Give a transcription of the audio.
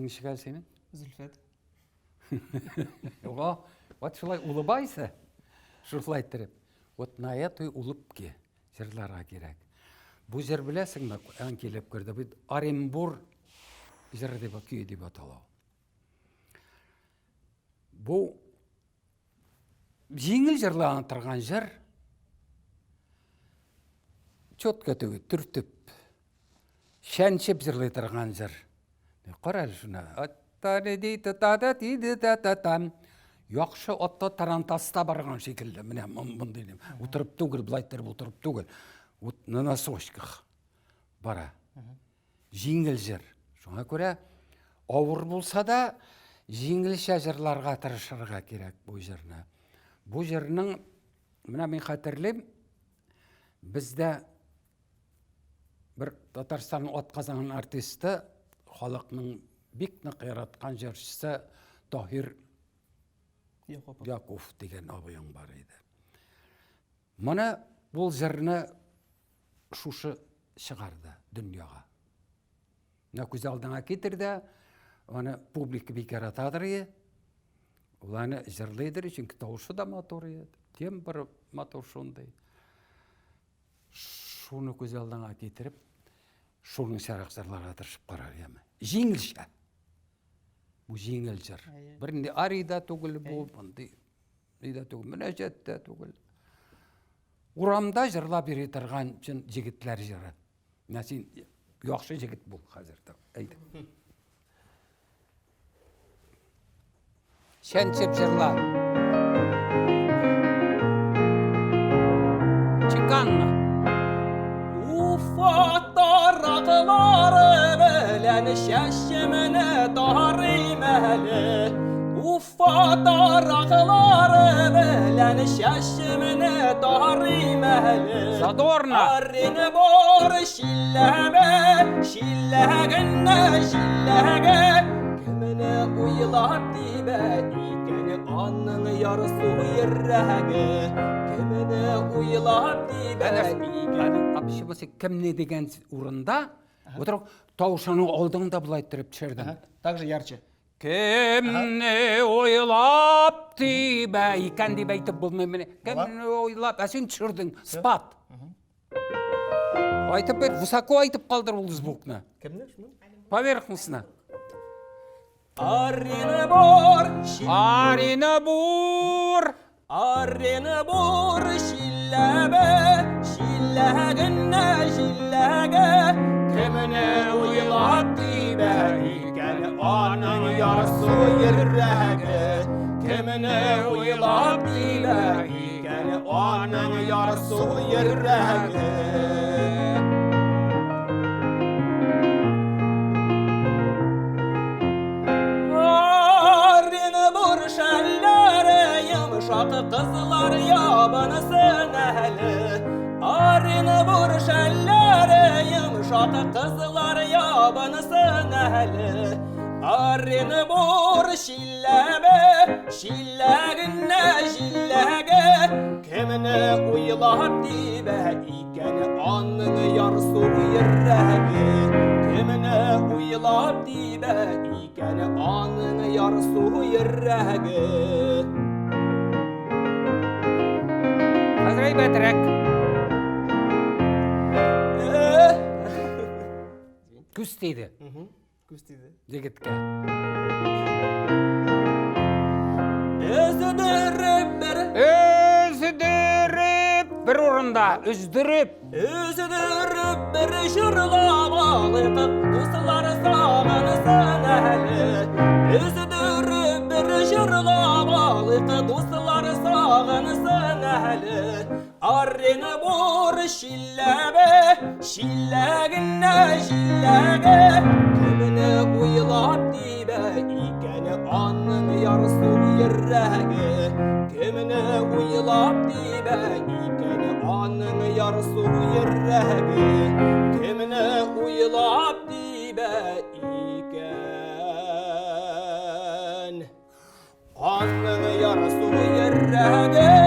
Атын шығар сенің? Зүлфет. Оға, вот шылай улыбайсы. Шылай тұрып. Вот ная той улып ке, жырларға керек. Бұл жыр білесің бі, ән келіп көрді. Бұл Оренбур жыры деп күйі деп аталау. Бұл жеңіл жырлаған тұрған жыр, чөткі төгі, түртіп, шәншеп жырлай тұрған жыр. Қорал шына. Яқшы отта тарантаста барған шекілді. Міне, мұндайым. Утырып түгіл, бұлайттырып утырып түгіл. На сошках бара. Жеңіл жыр. Шоңа көре, ауыр болса да, жеңілше жырларға тырышырға керек бұл жырны. Бұл жырның, мына мен қатырлым, бізді бір Татарстанның отқазанған артисті, халықның бекні қайратқан жыршысы Тахир Яков деген абайың бар еді. Мұны бұл жырны шушы шығарды дүнияға. Мұна көз алдыңа кетірді, оны публика бекер атадыр еді. Оланы жырлайдыр, çünkü таушы да мотор еді. Тем бір мотор шондай. Шуны көз алдыңа кетіріп, шуның шарақ жырларға тырышып қарар ема. Жеңілші. Бұл жеңіл жыр. Бірінде арида түгіл бұл, бұнда түгіл, мінәжетті түгіл. Урамда жырла бере тұрған жігітлер жыры. Мәсен, яқшы жігіт бұл қазірді. Әйді. Шәншеп жырла. Чиканна. Ufattar akıları belen şeşimini darimeli. Ufattar akıları belen şeşimini darimeli. Задорно. Arını bor şilleme, şilleğine şilleğe. Kimine uylap dibe, ikeni anını yarısı uyurreğe. Kimine uylap dibe, ikeni. Апшыбысы кімне деген орында, отырып, таушаның алдыңда бұлай тұрып түсірдің. Также ярче. Кімне ойлап дейбә, екен деп айтып болмай мені. Кімне ойлап, әсен түсірдің, спад. Айтып бер, высоко айтып қалдыр ол звукны. Кімне? Поверхностно. Арины бор, Арины бур. arını bor şillebe, şilleğine şilleğe. Kimine uylap dibe, ikeni anın yarısı yirreğe. Kimine uylap dibe, ikeni anın yarısı yirreğe. Şakı kızlar yabanısın ehli. Arını vur şellere yumuşak kızlar yabanısın ehli. Arını vur şillebe, şilleğine şilleğe. Kimine uylap dibe, ikeni anını yarısı yirreğe. Kimine uylap dibe, ikeni anını yarısı yirreğe. Hazırayı beterek. Күз дейді. Күз дейді. Жігітке. Өздіріп бір орында. Өздіріп. Өздіріп бір жырлап алып, достар сағынсын әлі. Өздіріп бір жырлап алып, достар сағынсын әлі. Arını vur şillebe, şilleğine şilleğe. Kimine uylap dibe, ikeni anın yarısı yirreğe. Kimine uylap dibe, ikeni anın yarısı yirreğe. Kimine uylap dibe, iken anın yarısı yirreğe.